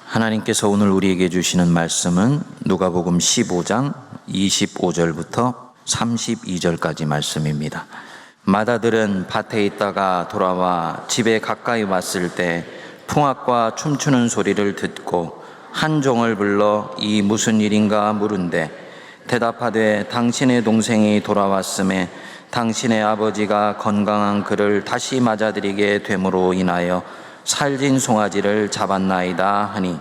하나님께서 오늘 우리에게 주시는 말씀은 누가복음 15장 25절부터 32절까지 말씀입니다. 마다들은 밭에 있다가 돌아와 집에 가까이 왔을 때 풍악과 춤추는 소리를 듣고 한 종을 불러 이 무슨 일인가 물은데 대답하되 당신의 동생이 돌아왔음에 당신의 아버지가 건강한 그를 다시 맞아들이게 됨으로 인하여 살진 송아지를 잡았나이다 하니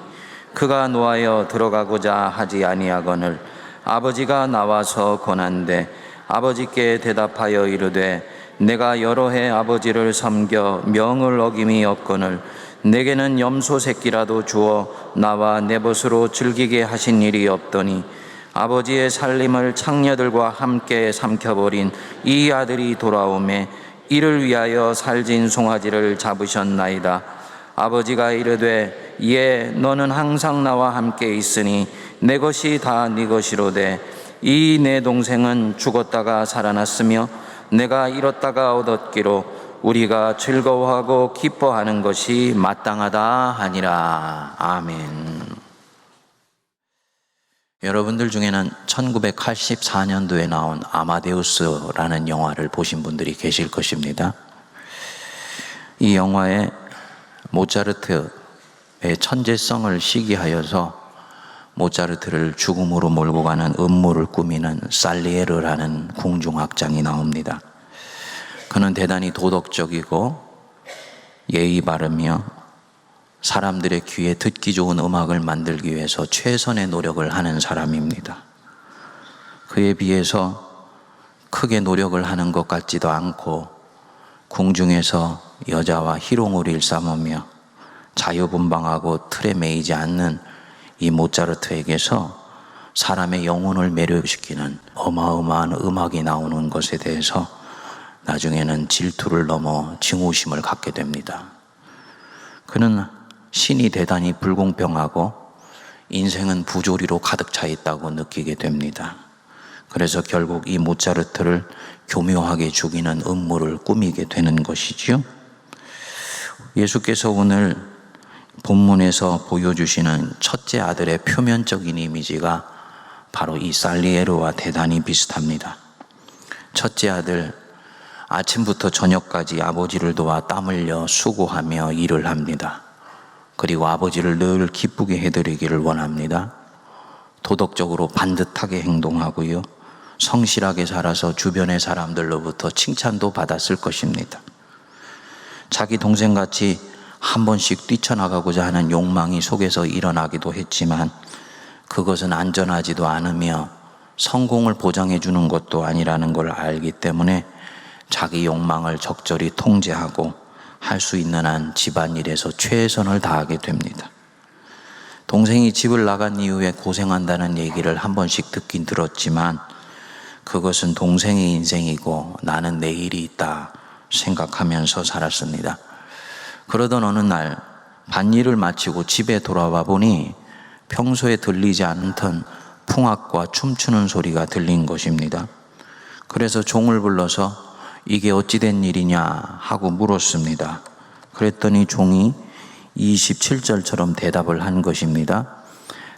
그가 노하여 들어가고자 하지 아니하거늘 아버지가 나와서 권한대 아버지께 대답하여 이르되 내가 여러 해 아버지를 섬겨 명을 어김이 없거늘 내게는 염소 새끼라도 주어 나와 내 벗으로 즐기게 하신 일이 없더니 아버지의 살림을 창녀들과 함께 삼켜버린 이 아들이 돌아오매 이를 위하여 살진 송아지를 잡으셨나이다. 아버지가 이르되 너는 항상 나와 함께 있으니 내 것이 다 네 것이로되 이 내 동생은 죽었다가 살아났으며 내가 잃었다가 얻었기로 우리가 즐거워하고 기뻐하는 것이 마땅하다 하니라. 아멘. 여러분들 중에는 1984년도에 나온 아마데우스라는 영화를 보신 분들이 계실 것입니다. 이 영화에 모차르트의 천재성을 시기하여서 모차르트를 죽음으로 몰고 가는 음모를 꾸미는 살리에르라는 궁중악장이 나옵니다. 그는 대단히 도덕적이고 예의 바르며 사람들의 귀에 듣기 좋은 음악을 만들기 위해서 최선의 노력을 하는 사람입니다. 그에 비해서 크게 노력을 하는 것 같지도 않고 궁중에서 여자와 희롱을 일삼으며 자유분방하고 틀에 매이지 않는 이 모차르트에게서 사람의 영혼을 매료시키는 어마어마한 음악이 나오는 것에 대해서 나중에는 질투를 넘어 증오심을 갖게 됩니다. 그는 신이 대단히 불공평하고 인생은 부조리로 가득 차 있다고 느끼게 됩니다. 그래서 결국 이 모차르트를 교묘하게 죽이는 음모를 꾸미게 되는 것이지요. 예수께서 오늘 본문에서 보여주시는 첫째 아들의 표면적인 이미지가 바로 이 살리에르와 대단히 비슷합니다. 첫째 아들, 아침부터 저녁까지 아버지를 도와 땀 흘려 수고하며 일을 합니다. 그리고 아버지를 늘 기쁘게 해드리기를 원합니다. 도덕적으로 반듯하게 행동하고요. 성실하게 살아서 주변의 사람들로부터 칭찬도 받았을 것입니다. 자기 동생같이 한 번씩 뛰쳐나가고자 하는 욕망이 속에서 일어나기도 했지만 그것은 안전하지도 않으며 성공을 보장해 주는 것도 아니라는 걸 알기 때문에 자기 욕망을 적절히 통제하고 할 수 있는 한 집안일에서 최선을 다하게 됩니다. 동생이 집을 나간 이후에 고생한다는 얘기를 한 번씩 듣긴 들었지만 그것은 동생의 인생이고 나는 내일이 있다 생각하면서 살았습니다. 그러던 어느 날 밭일을 마치고 집에 돌아와 보니 평소에 들리지 않던 풍악과 춤추는 소리가 들린 것입니다. 그래서 종을 불러서 이게 어찌된 일이냐 하고 물었습니다. 그랬더니 종이 27절처럼 대답을 한 것입니다.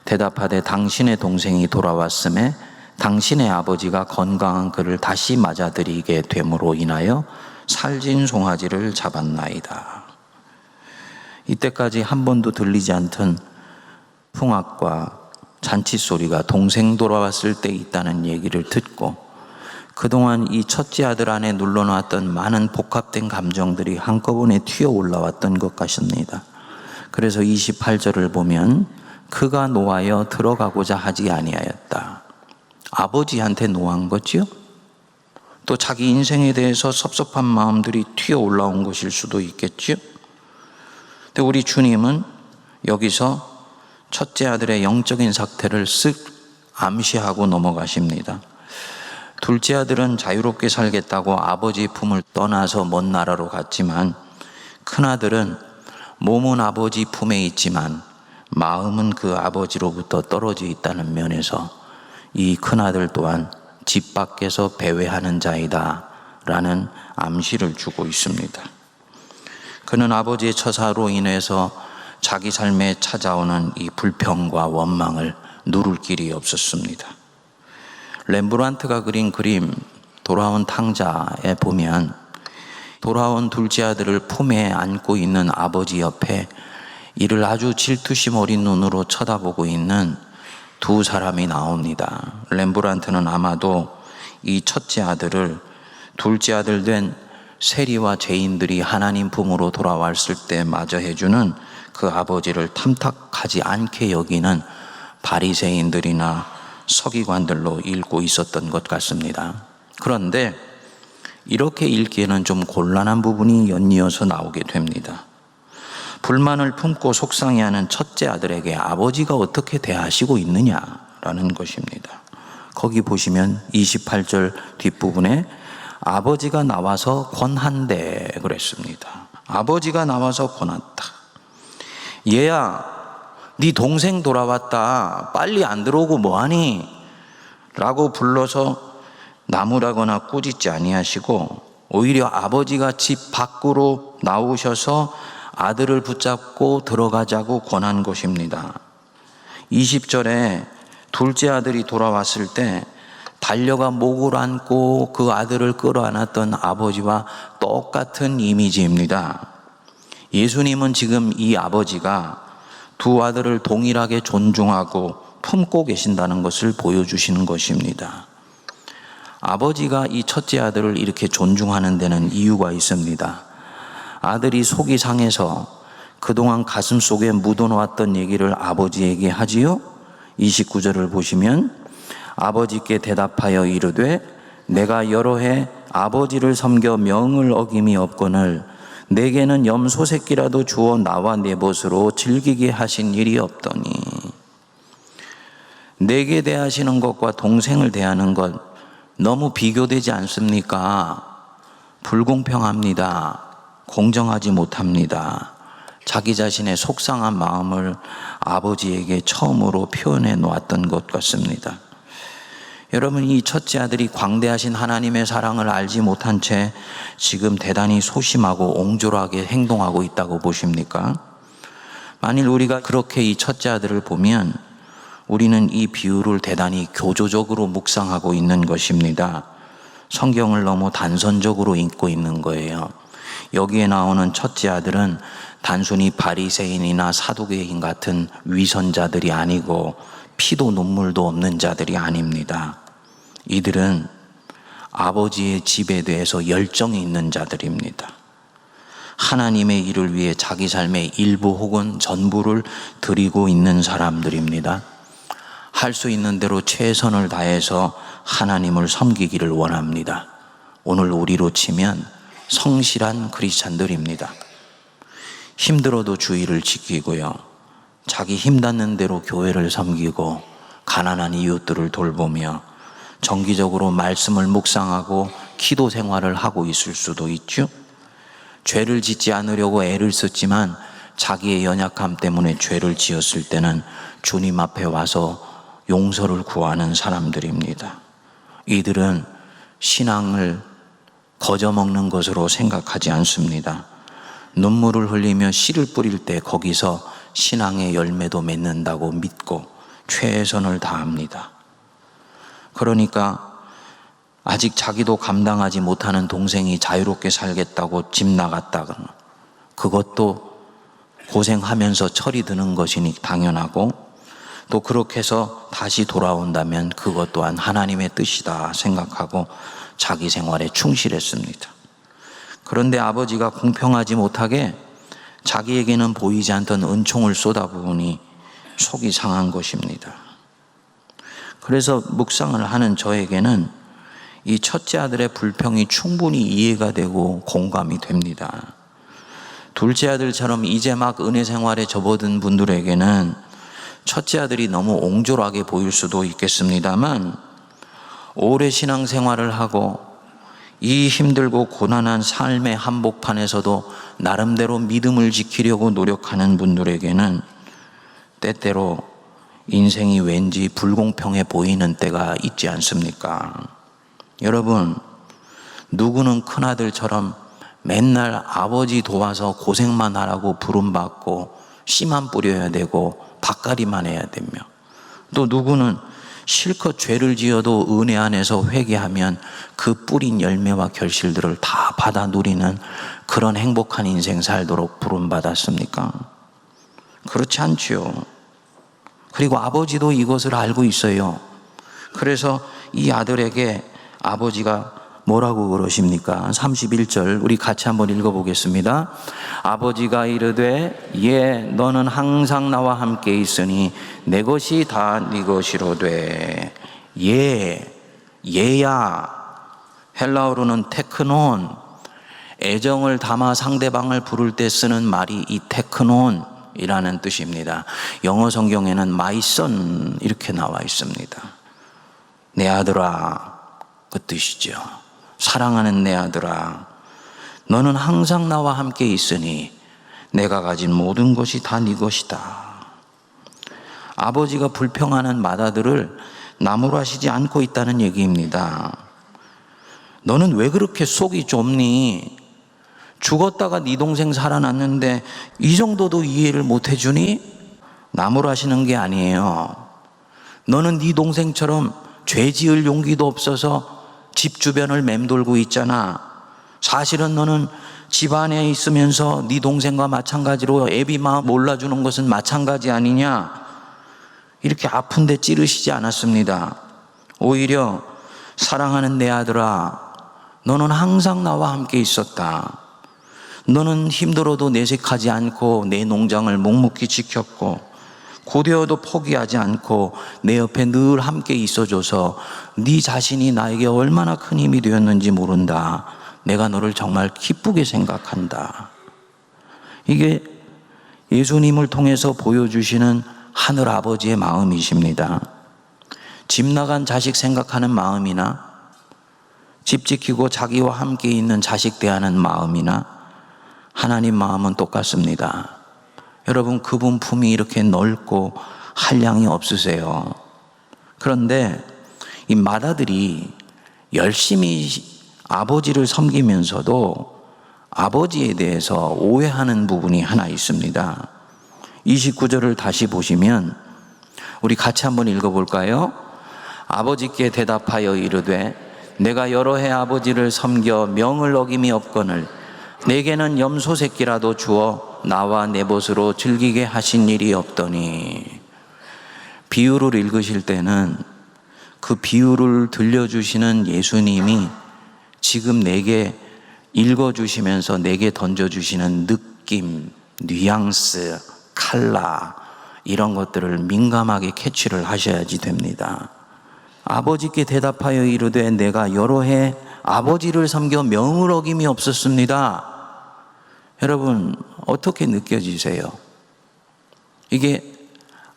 대답하되 당신의 동생이 돌아왔음에 당신의 아버지가 건강한 그를 다시 맞아들이게 됨으로 인하여 살진 송아지를 잡았나이다. 이때까지 한 번도 들리지 않던 풍악과 잔치 소리가 동생 돌아왔을 때 있다는 얘기를 듣고 그동안 이 첫째 아들 안에 눌러놨던 많은 복합된 감정들이 한꺼번에 튀어 올라왔던 것 같습니다. 그래서 28절을 보면 그가 노하여 들어가고자 하지 아니하였다. 아버지한테 노한 거지요? 또 자기 인생에 대해서 섭섭한 마음들이 튀어 올라온 것일 수도 있겠지요? 근데 우리 주님은 여기서 첫째 아들의 영적인 상태를 쓱 암시하고 넘어가십니다. 둘째 아들은 자유롭게 살겠다고 아버지 품을 떠나서 먼 나라로 갔지만 큰아들은 몸은 아버지 품에 있지만 마음은 그 아버지로부터 떨어져 있다는 면에서 이 큰아들 또한 집 밖에서 배회하는 자이다 라는 암시를 주고 있습니다. 그는 아버지의 처사로 인해서 자기 삶에 찾아오는 이 불평과 원망을 누를 길이 없었습니다. 렘브란트가 그린 그림 돌아온 탕자에 보면 돌아온 둘째 아들을 품에 안고 있는 아버지 옆에 이를 아주 질투심 어린 눈으로 쳐다보고 있는 두 사람이 나옵니다. 렘브란트는 아마도 이 첫째 아들을 둘째 아들 된 세리와 죄인들이 하나님 품으로 돌아왔을 때 맞이해주는 그 아버지를 탐탁하지 않게 여기는 바리새인들이나 서기관들로 읽고 있었던 것 같습니다. 그런데 이렇게 읽기에는 좀 곤란한 부분이 연이어서 나오게 됩니다. 불만을 품고 속상해하는 첫째 아들에게 아버지가 어떻게 대하시고 있느냐라는 것입니다. 거기 보시면 28절 뒷부분에 아버지가 나와서 권한대 그랬습니다. 아버지가 나와서 권한다. 얘야, 네 동생 돌아왔다. 빨리 안 들어오고 뭐하니? 라고 불러서 나무라거나 꾸짖지 아니하시고 오히려 아버지가 집 밖으로 나오셔서 아들을 붙잡고 들어가자고 권한 것입니다. 20절에 둘째 아들이 돌아왔을 때 달려가 목을 안고 그 아들을 끌어안았던 아버지와 똑같은 이미지입니다. 예수님은 지금 이 아버지가 두 아들을 동일하게 존중하고 품고 계신다는 것을 보여주시는 것입니다. 아버지가 이 첫째 아들을 이렇게 존중하는 데는 이유가 있습니다. 아들이 속이 상해서 그동안 가슴 속에 묻어놓았던 얘기를 아버지에게 하지요. 29절을 보시면 아버지께 대답하여 이르되 내가 여러 해 아버지를 섬겨 명을 어김이 없거늘 내게는 염소 새끼라도 주어 나와 내 벗으로 즐기게 하신 일이 없더니. 내게 대하시는 것과 동생을 대하는 것 너무 비교되지 않습니까? 불공평합니다. 공정하지 못합니다. 자기 자신의 속상한 마음을 아버지에게 처음으로 표현해 놓았던 것 같습니다. 여러분, 이 첫째 아들이 광대하신 하나님의 사랑을 알지 못한 채 지금 대단히 소심하고 옹졸하게 행동하고 있다고 보십니까? 만일 우리가 그렇게 이 첫째 아들을 보면 우리는 이 비유를 대단히 교조적으로 묵상하고 있는 것입니다. 성경을 너무 단선적으로 읽고 있는 거예요. 여기에 나오는 첫째 아들은 단순히 바리새인이나 사두개인 같은 위선자들이 아니고 피도 눈물도 없는 자들이 아닙니다. 이들은 아버지의 집에 대해서 열정이 있는 자들입니다. 하나님의 일을 위해 자기 삶의 일부 혹은 전부를 드리고 있는 사람들입니다. 할 수 있는 대로 최선을 다해서 하나님을 섬기기를 원합니다. 오늘 우리로 치면 성실한 크리스찬들입니다. 힘들어도 주의를 지키고요. 자기 힘 닿는 대로 교회를 섬기고 가난한 이웃들을 돌보며 정기적으로 말씀을 묵상하고 기도 생활을 하고 있을 수도 있죠. 죄를 짓지 않으려고 애를 썼지만 자기의 연약함 때문에 죄를 지었을 때는 주님 앞에 와서 용서를 구하는 사람들입니다. 이들은 신앙을 거저먹는 것으로 생각하지 않습니다. 눈물을 흘리며 씨를 뿌릴 때 거기서 신앙의 열매도 맺는다고 믿고 최선을 다합니다. 그러니까 아직 자기도 감당하지 못하는 동생이 자유롭게 살겠다고 집 나갔다가 그것도 고생하면서 철이 드는 것이니 당연하고 또 그렇게 해서 다시 돌아온다면 그것 또한 하나님의 뜻이다 생각하고 자기 생활에 충실했습니다. 그런데 아버지가 공평하지 못하게 자기에게는 보이지 않던 은총을 쏟아부으니 속이 상한 것입니다. 그래서 묵상을 하는 저에게는 이 첫째 아들의 불평이 충분히 이해가 되고 공감이 됩니다. 둘째 아들처럼 이제 막 은혜 생활에 접어든 분들에게는 첫째 아들이 너무 옹졸하게 보일 수도 있겠습니다만 오래 신앙생활을 하고 이 힘들고 고난한 삶의 한복판에서도 나름대로 믿음을 지키려고 노력하는 분들에게는 때때로 인생이 왠지 불공평해 보이는 때가 있지 않습니까? 여러분, 누구는 큰아들처럼 맨날 아버지 도와서 고생만 하라고 부름받고 씨만 뿌려야 되고 밭갈이만 해야 되며, 또 누구는 실컷 죄를 지어도 은혜 안에서 회개하면 그 뿌린 열매와 결실들을 다 받아 누리는 그런 행복한 인생 살도록 부름받았습니까? 그렇지 않지요. 그리고 아버지도 이것을 알고 있어요. 그래서 이 아들에게 아버지가 뭐라고 그러십니까? 31절 우리 같이 한번 읽어보겠습니다. 아버지가 이르되 너는 항상 나와 함께 있으니 내 것이 다 네 것이로되. 얘야, 헬라어로는 테크논, 애정을 담아 상대방을 부를 때 쓰는 말이 이 테크논이라는 뜻입니다. 영어 성경에는 my son 이렇게 나와 있습니다. 내 아들아, 그 뜻이죠. 사랑하는 내 아들아, 너는 항상 나와 함께 있으니 내가 가진 모든 것이 다 네 것이다. 아버지가 불평하는 맏아들을 나무라시지 않고 있다는 얘기입니다. 너는 왜 그렇게 속이 좁니? 죽었다가 네 동생 살아났는데 이 정도도 이해를 못 해주니? 나무라시는 게 아니에요. 너는 네 동생처럼 죄 지을 용기도 없어서 집 주변을 맴돌고 있잖아. 사실은 너는 집 안에 있으면서 네 동생과 마찬가지로 애비 마음 몰라주는 것은 마찬가지 아니냐? 이렇게 아픈데 찌르시지 않았습니다. 오히려 사랑하는 내 아들아, 너는 항상 나와 함께 있었다. 너는 힘들어도 내색하지 않고 내 농장을 묵묵히 지켰고, 고되어도 포기하지 않고 내 옆에 늘 함께 있어줘서 네 자신이 나에게 얼마나 큰 힘이 되었는지 모른다. 내가 너를 정말 기쁘게 생각한다. 이게 예수님을 통해서 보여주시는 하늘 아버지의 마음이십니다. 집 나간 자식 생각하는 마음이나 집 지키고 자기와 함께 있는 자식 대하는 마음이나 하나님 마음은 똑같습니다. 여러분, 그분 품이 이렇게 넓고 한량이 없으세요. 그런데 이 맏아들이 열심히 아버지를 섬기면서도 아버지에 대해서 오해하는 부분이 하나 있습니다. 29절을 다시 보시면 우리 같이 한번 읽어볼까요? 아버지께 대답하여 이르되 내가 여러 해 아버지를 섬겨 명을 어김이 없거늘 내게는 염소 새끼라도 주어 나와 내 벗으로 즐기게 하신 일이 없더니. 비유를 읽으실 때는 그 비유를 들려주시는 예수님이 지금 내게 읽어주시면서 내게 던져주시는 느낌, 뉘앙스, 컬러, 이런 것들을 민감하게 캐치를 하셔야지 됩니다. 아버지께 대답하여 이르되 내가 여러 해 아버지를 섬겨 명을 어김이 없었습니다. 여러분, 어떻게 느껴지세요? 이게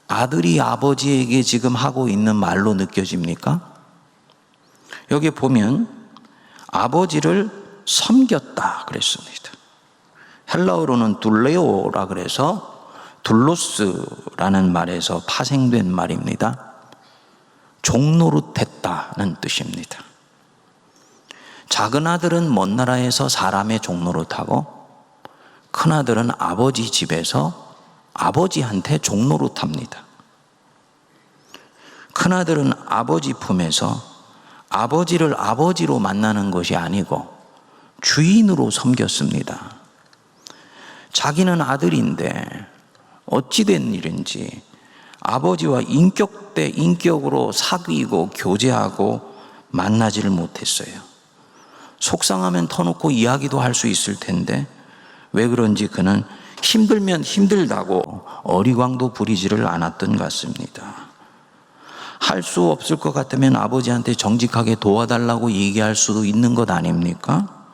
아들이 아버지에게 지금 하고 있는 말로 느껴집니까? 여기 보면 아버지를 섬겼다 그랬습니다. 헬라어로는 둘레오라 그래서 둘로스라는 말에서 파생된 말입니다. 종노릇했다는 뜻입니다. 작은 아들은 먼 나라에서 사람의 종노릇하고 큰아들은 아버지 집에서 아버지한테 종노릇합니다. 큰아들은 아버지 품에서 아버지를 아버지로 만나는 것이 아니고 주인으로 섬겼습니다. 자기는 아들인데 어찌된 일인지 아버지와 인격 대 인격으로 사귀고 교제하고 만나지를 못했어요. 속상하면 터놓고 이야기도 할 수 있을 텐데 왜 그런지 그는 힘들면 힘들다고 어리광도 부리지를 않았던 것 같습니다. 할 수 없을 것 같으면 아버지한테 정직하게 도와달라고 얘기할 수도 있는 것 아닙니까?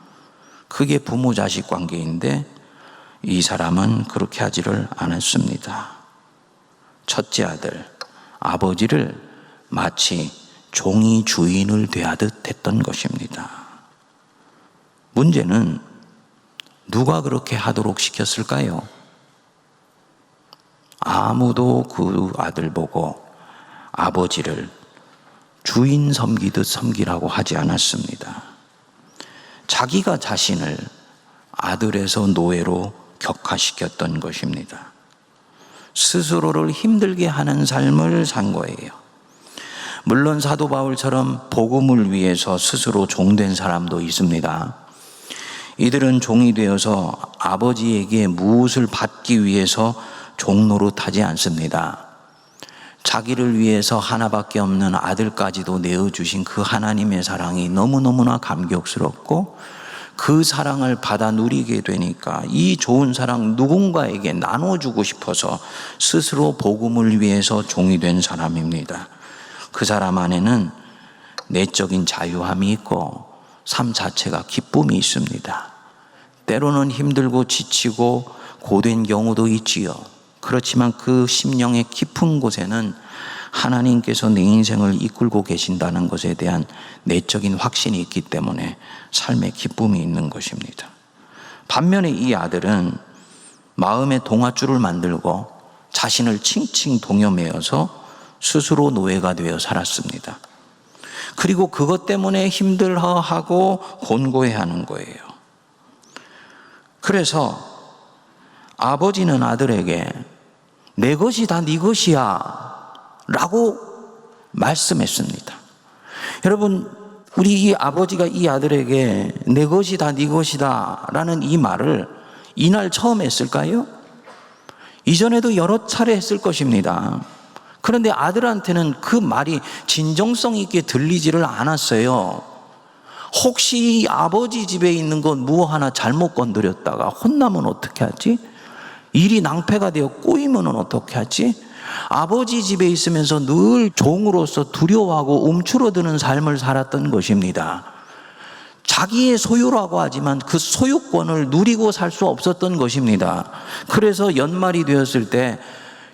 그게 부모 자식 관계인데 이 사람은 그렇게 하지를 않았습니다. 첫째 아들, 아버지를 마치 종이 주인을 대하듯 했던 것입니다. 문제는 누가 그렇게 하도록 시켰을까요? 아무도 그 아들 보고 아버지를 주인 섬기듯 섬기라고 하지 않았습니다. 자기가 자신을 아들에서 노예로 격화시켰던 것입니다. 스스로를 힘들게 하는 삶을 산 거예요. 물론 사도 바울처럼 복음을 위해서 스스로 종된 사람도 있습니다. 이들은 종이 되어서 아버지에게 무엇을 받기 위해서 종노릇하지 않습니다. 자기를 위해서 하나밖에 없는 아들까지도 내어주신 그 하나님의 사랑이 너무너무나 감격스럽고 그 사랑을 받아 누리게 되니까 이 좋은 사랑 누군가에게 나눠주고 싶어서 스스로 복음을 위해서 종이 된 사람입니다. 그 사람 안에는 내적인 자유함이 있고 삶 자체가 기쁨이 있습니다. 때로는 힘들고 지치고 고된 경우도 있지요. 그렇지만 그 심령의 깊은 곳에는 하나님께서 내 인생을 이끌고 계신다는 것에 대한 내적인 확신이 있기 때문에 삶의 기쁨이 있는 것입니다. 반면에 이 아들은 마음의 동아줄을 만들고 자신을 칭칭 동여매어서 스스로 노예가 되어 살았습니다. 그리고 그것 때문에 힘들어하고 곤고해하는 거예요. 그래서 아버지는 아들에게 내 것이 다 네 것이야 라고 말씀했습니다. 여러분, 우리 이 아버지가 이 아들에게 내 것이 다 네 것이다 라는 이 말을 이날 처음 했을까요? 이전에도 여러 차례 했을 것입니다. 그런데 아들한테는 그 말이 진정성 있게 들리지를 않았어요. 혹시 아버지 집에 있는 것 뭐 하나 잘못 건드렸다가 혼나면 어떻게 하지? 일이 낭패가 되어 꼬이면 어떻게 하지? 아버지 집에 있으면서 늘 종으로서 두려워하고 움츠러드는 삶을 살았던 것입니다. 자기의 소유라고 하지만 그 소유권을 누리고 살 수 없었던 것입니다. 그래서 연말이 되었을 때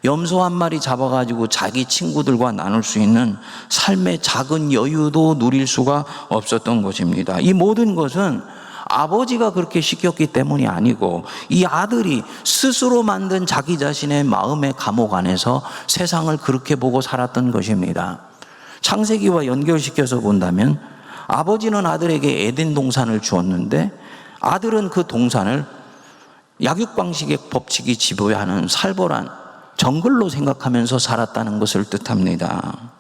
염소 한 마리 잡아가지고 자기 친구들과 나눌 수 있는 삶의 작은 여유도 누릴 수가 없었던 것입니다. 이 모든 것은 아버지가 그렇게 시켰기 때문이 아니고 이 아들이 스스로 만든 자기 자신의 마음의 감옥 안에서 세상을 그렇게 보고 살았던 것입니다. 창세기와 연결시켜서 본다면 아버지는 아들에게 에덴 동산을 주었는데 아들은 그 동산을 약육방식의 법칙이 지배하는 살벌한 정글로 생각하면서 살았다는 것을 뜻합니다.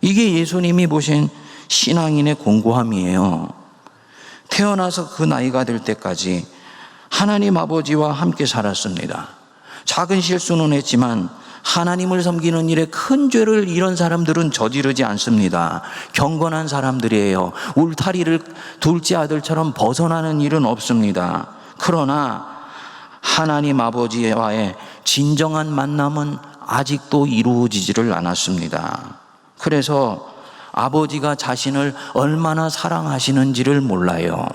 이게 예수님이 보신 신앙인의 공고함이에요. 태어나서 그 나이가 될 때까지 하나님 아버지와 함께 살았습니다. 작은 실수는 했지만 하나님을 섬기는 일에 큰 죄를 이런 사람들은 저지르지 않습니다. 경건한 사람들이에요. 울타리를 둘째 아들처럼 벗어나는 일은 없습니다. 그러나 하나님 아버지와의 진정한 만남은 아직도 이루어지지를 않았습니다. 그래서 아버지가 자신을 얼마나 사랑하시는지를 몰라요.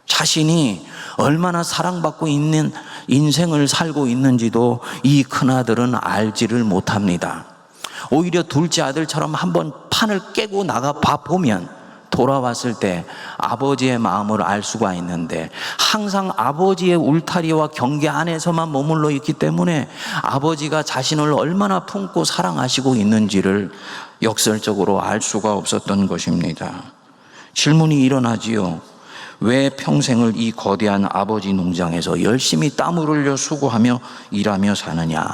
자신이 얼마나 사랑받고 있는 인생을 살고 있는지도 이 큰아들은 알지를 못합니다. 오히려 둘째 아들처럼 한번 판을 깨고 나가 봐보면 돌아왔을 때 아버지의 마음을 알 수가 있는데 항상 아버지의 울타리와 경계 안에서만 머물러 있기 때문에 아버지가 자신을 얼마나 품고 사랑하시고 있는지를 역설적으로 알 수가 없었던 것입니다. 질문이 일어나지요. 왜 평생을 이 거대한 아버지 농장에서 열심히 땀을 흘려 수고하며 일하며 사느냐?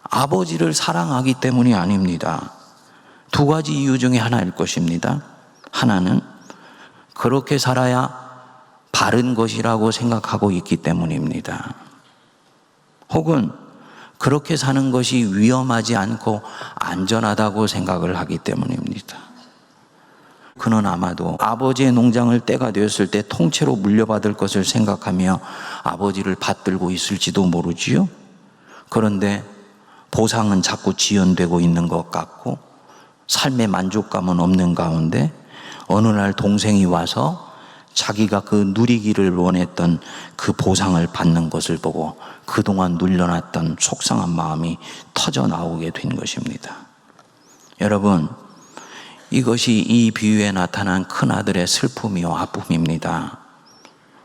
아버지를 사랑하기 때문이 아닙니다. 두 가지 이유 중에 하나일 것입니다. 하나는 그렇게 살아야 바른 것이라고 생각하고 있기 때문입니다. 혹은 그렇게 사는 것이 위험하지 않고 안전하다고 생각을 하기 때문입니다. 그는 아마도 아버지의 농장을 때가 되었을 때 통째로 물려받을 것을 생각하며 아버지를 받들고 있을지도 모르지요. 그런데 보상은 자꾸 지연되고 있는 것 같고 삶의 만족감은 없는 가운데 어느 날 동생이 와서 자기가 그 누리기를 원했던 그 보상을 받는 것을 보고 그동안 눌려놨던 속상한 마음이 터져 나오게 된 것입니다. 여러분, 이것이 이 비유에 나타난 큰아들의 슬픔이요 아픔입니다.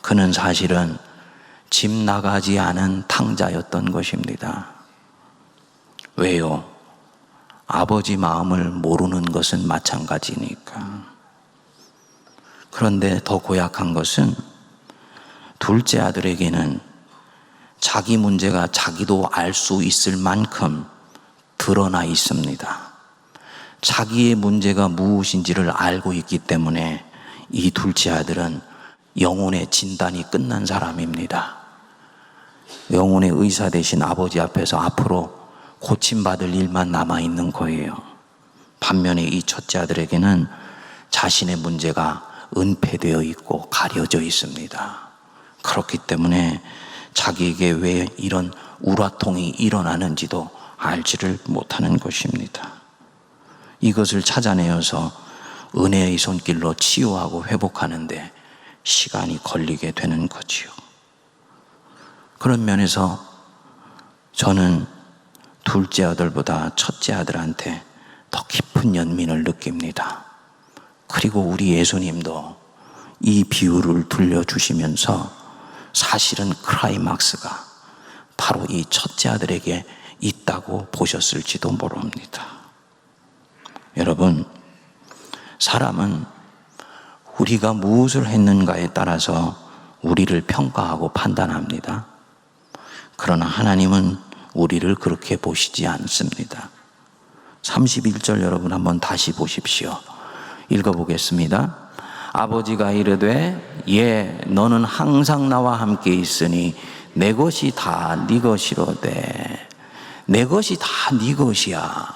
그는 사실은 집 나가지 않은 탕자였던 것입니다. 왜요? 아버지 마음을 모르는 것은 마찬가지니까. 그런데 더 고약한 것은 둘째 아들에게는 자기 문제가 자기도 알 수 있을 만큼 드러나 있습니다. 자기의 문제가 무엇인지를 알고 있기 때문에 이 둘째 아들은 영혼의 진단이 끝난 사람입니다. 영혼의 의사 되신 아버지 앞에서 앞으로 고침받을 일만 남아있는 거예요. 반면에 이 첫째 아들에게는 자신의 문제가 은폐되어 있고 가려져 있습니다. 그렇기 때문에 자기에게 왜 이런 우라통이 일어나는지도 알지를 못하는 것입니다. 이것을 찾아내어서 은혜의 손길로 치유하고 회복하는데 시간이 걸리게 되는 거지요. 그런 면에서 저는 둘째 아들보다 첫째 아들한테 더 깊은 연민을 느낍니다. 그리고 우리 예수님도 이 비유를 들려주시면서 사실은 클라이막스가 바로 이 첫째 아들에게 있다고 보셨을지도 모릅니다. 여러분, 사람은 우리가 무엇을 했는가에 따라서 우리를 평가하고 판단합니다. 그러나 하나님은 우리를 그렇게 보시지 않습니다. 31절 여러분 한번 다시 보십시오. 읽어보겠습니다. 아버지가 이르되 너는 항상 나와 함께 있으니 내 것이 다 네 것이로되. 내 것이 다 네 것이야.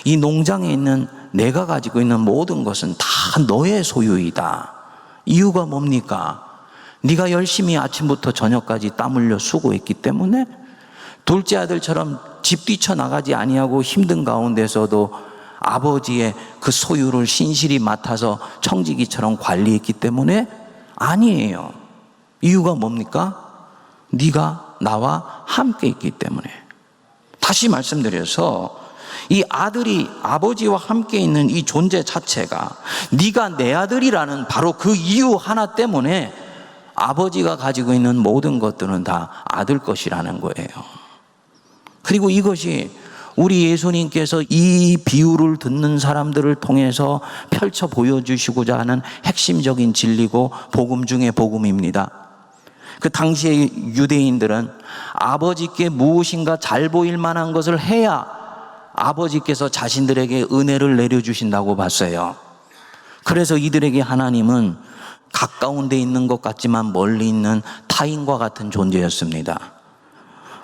이 농장에 있는 내가 가지고 있는 모든 것은 다 너의 소유이다. 이유가 뭡니까? 네가 열심히 아침부터 저녁까지 땀 흘려 수고했기 때문에 둘째 아들처럼 집 뛰쳐나가지 아니하고 힘든 가운데서도 아버지의 그 소유를 신실히 맡아서 청지기처럼 관리했기 때문에 아니에요. 이유가 뭡니까? 네가 나와 함께 있기 때문에. 다시 말씀드려서 이 아들이 아버지와 함께 있는 이 존재 자체가 네가 내 아들이라는 바로 그 이유 하나 때문에 아버지가 가지고 있는 모든 것들은 다 아들 것이라는 거예요. 그리고 이것이 우리 예수님께서 이 비유를 듣는 사람들을 통해서 펼쳐 보여주시고자 하는 핵심적인 진리고 복음 중의 복음입니다. 그 당시의 유대인들은 아버지께 무엇인가 잘 보일 만한 것을 해야 아버지께서 자신들에게 은혜를 내려주신다고 봤어요. 그래서 이들에게 하나님은 가까운 데 있는 것 같지만 멀리 있는 타인과 같은 존재였습니다.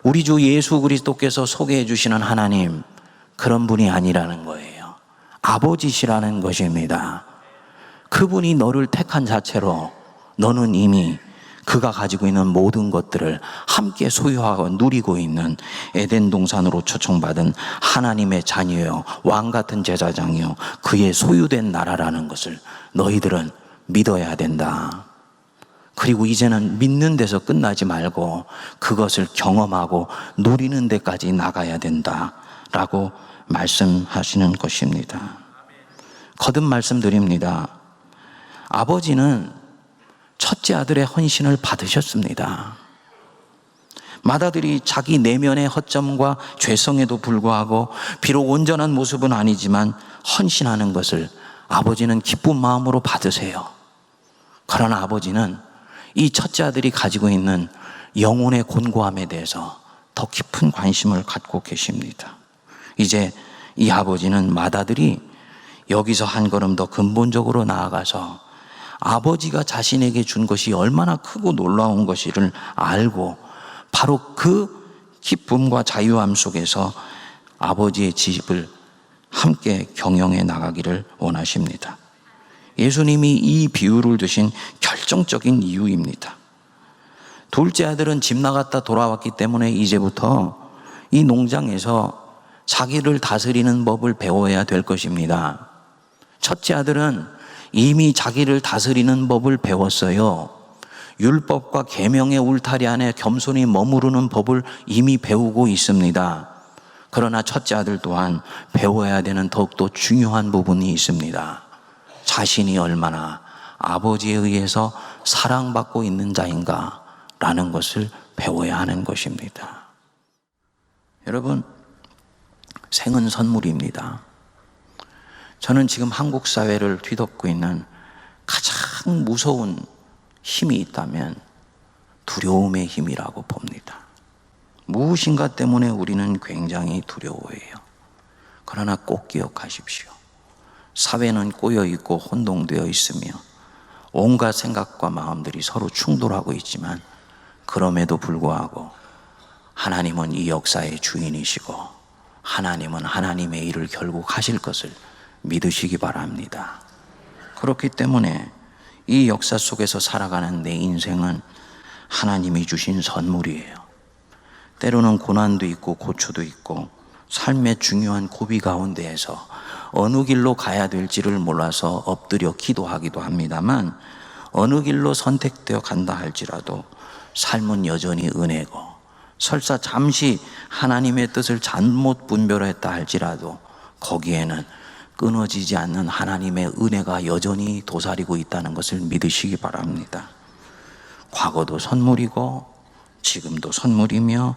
우리 주 예수 그리스도께서 소개해 주시는 하나님, 그런 분이 아니라는 거예요. 아버지시라는 것입니다. 그분이 너를 택한 자체로 너는 이미 그가 가지고 있는 모든 것들을 함께 소유하고 누리고 있는 에덴 동산으로 초청받은 하나님의 자녀요, 왕 같은 제사장이요, 그의 소유된 나라라는 것을 너희들은 믿어야 된다. 그리고 이제는 믿는 데서 끝나지 말고 그것을 경험하고 누리는 데까지 나가야 된다라고 말씀하시는 것입니다. 거듭 말씀드립니다. 아버지는 첫째 아들의 헌신을 받으셨습니다. 맏아들이 자기 내면의 허점과 죄성에도 불구하고 비록 온전한 모습은 아니지만 헌신하는 것을 아버지는 기쁜 마음으로 받으세요. 그러나 아버지는 이 첫째 아들이 가지고 있는 영혼의 곤고함에 대해서 더 깊은 관심을 갖고 계십니다. 이제 이 아버지는 맏아들이 여기서 한 걸음 더 근본적으로 나아가서 아버지가 자신에게 준 것이 얼마나 크고 놀라운 것이를 알고 바로 그 기쁨과 자유함 속에서 아버지의 집을 함께 경영해 나가기를 원하십니다. 예수님이 이 비유를 드신 결정적인 이유입니다. 둘째 아들은 집 나갔다 돌아왔기 때문에 이제부터 이 농장에서 자기를 다스리는 법을 배워야 될 것입니다. 첫째 아들은 이미 자기를 다스리는 법을 배웠어요. 율법과 계명의 울타리 안에 겸손히 머무르는 법을 이미 배우고 있습니다. 그러나 첫째 아들 또한 배워야 되는 더욱더 중요한 부분이 있습니다. 자신이 얼마나 아버지에 의해서 사랑받고 있는 자인가 라는 것을 배워야 하는 것입니다. 여러분, 생은 선물입니다. 저는 지금 한국 사회를 뒤덮고 있는 가장 무서운 힘이 있다면 두려움의 힘이라고 봅니다. 무엇인가 때문에 우리는 굉장히 두려워해요. 그러나 꼭 기억하십시오. 사회는 꼬여있고 혼동되어 있으며 온갖 생각과 마음들이 서로 충돌하고 있지만, 그럼에도 불구하고 하나님은 이 역사의 주인이시고 하나님은 하나님의 일을 결국 하실 것을 믿으시기 바랍니다. 그렇기 때문에 이 역사 속에서 살아가는 내 인생은 하나님이 주신 선물이에요. 때로는 고난도 있고 고초도 있고 삶의 중요한 고비 가운데에서 어느 길로 가야 될지를 몰라서 엎드려 기도하기도 합니다만, 어느 길로 선택되어 간다 할지라도 삶은 여전히 은혜고, 설사 잠시 하나님의 뜻을 잘못 분별했다 할지라도 거기에는 끊어지지 않는 하나님의 은혜가 여전히 도사리고 있다는 것을 믿으시기 바랍니다. 과거도 선물이고 지금도 선물이며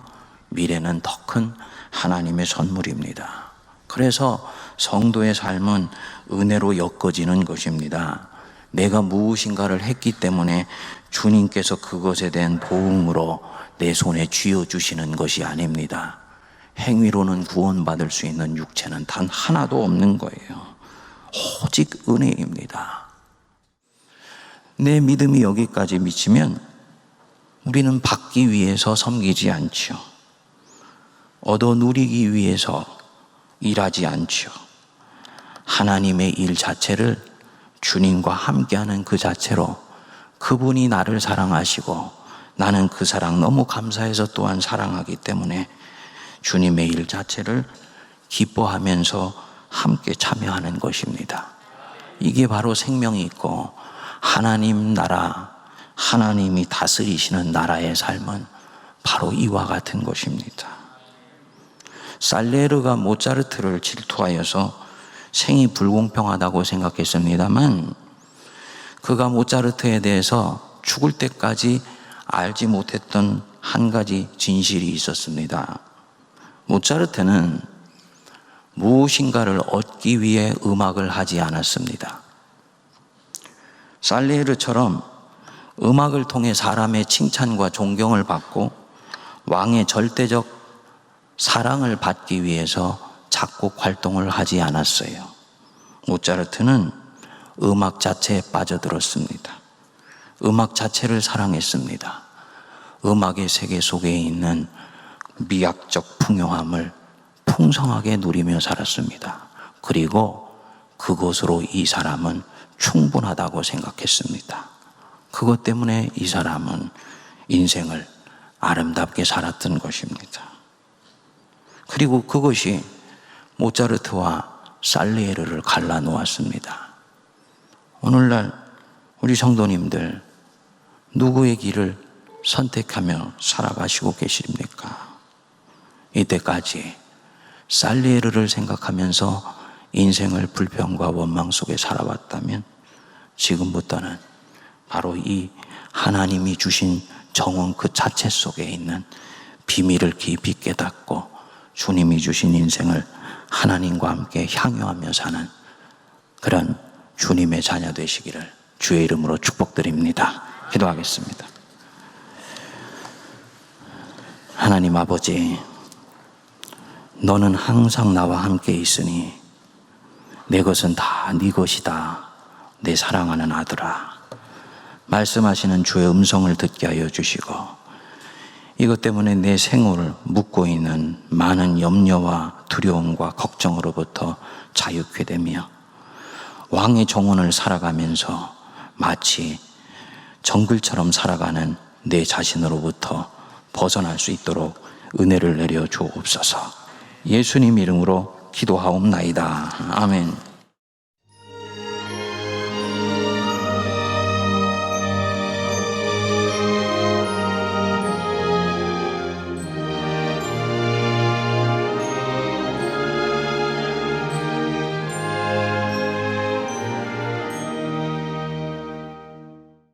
미래는 더 큰 하나님의 선물입니다. 그래서 성도의 삶은 은혜로 엮어지는 것입니다. 내가 무엇인가를 했기 때문에 주님께서 그것에 대한 보응으로 내 손에 쥐어주시는 것이 아닙니다. 행위로는 구원받을 수 있는 육체는 단 하나도 없는 거예요. 오직 은혜입니다. 내 믿음이 여기까지 미치면 우리는 받기 위해서 섬기지 않죠. 얻어 누리기 위해서 일하지 않죠. 하나님의 일 자체를 주님과 함께하는 그 자체로 그분이 나를 사랑하시고 나는 그 사랑 너무 감사해서 또한 사랑하기 때문에 주님의 일 자체를 기뻐하면서 함께 참여하는 것입니다. 이게 바로 생명이 있고 하나님 나라, 하나님이 다스리시는 나라의 삶은 바로 이와 같은 것입니다. 살리에르가 모차르트를 질투하여서 생이 불공평하다고 생각했습니다만, 그가 모차르트에 대해서 죽을 때까지 알지 못했던 한 가지 진실이 있었습니다. 모차르트는 무엇인가를 얻기 위해 음악을 하지 않았습니다. 살리에르처럼 음악을 통해 사람의 칭찬과 존경을 받고 왕의 절대적 사랑을 받기 위해서 작곡 활동을 하지 않았어요. 모차르트는 음악 자체에 빠져들었습니다. 음악 자체를 사랑했습니다. 음악의 세계 속에 있는 미학적 풍요함을 풍성하게 누리며 살았습니다. 그리고 그것으로 이 사람은 충분하다고 생각했습니다. 그것 때문에 이 사람은 인생을 아름답게 살았던 것입니다. 그리고 그것이 모차르트와 살리에르를 갈라놓았습니다. 오늘날 우리 성도님들 누구의 길을 선택하며 살아가시고 계십니까? 이때까지 살리에르를 생각하면서 인생을 불평과 원망 속에 살아왔다면 지금부터는 바로 이 하나님이 주신 정원 그 자체 속에 있는 비밀을 깊이 깨닫고 주님이 주신 인생을 하나님과 함께 향유하며 사는 그런 주님의 자녀 되시기를 주의 이름으로 축복드립니다. 기도하겠습니다. 하나님 아버지, 너는 항상 나와 함께 있으니 내 것은 다 네 것이다. 내 사랑하는 아들아, 말씀하시는 주의 음성을 듣게 하여 주시고, 이것 때문에 내 생활을 묶고 있는 많은 염려와 두려움과 걱정으로부터 자유케 되며 왕의 정원을 살아가면서 마치 정글처럼 살아가는 내 자신으로부터 벗어날 수 있도록 은혜를 내려 주옵소서. 예수님 이름으로 기도하옵나이다. 아멘.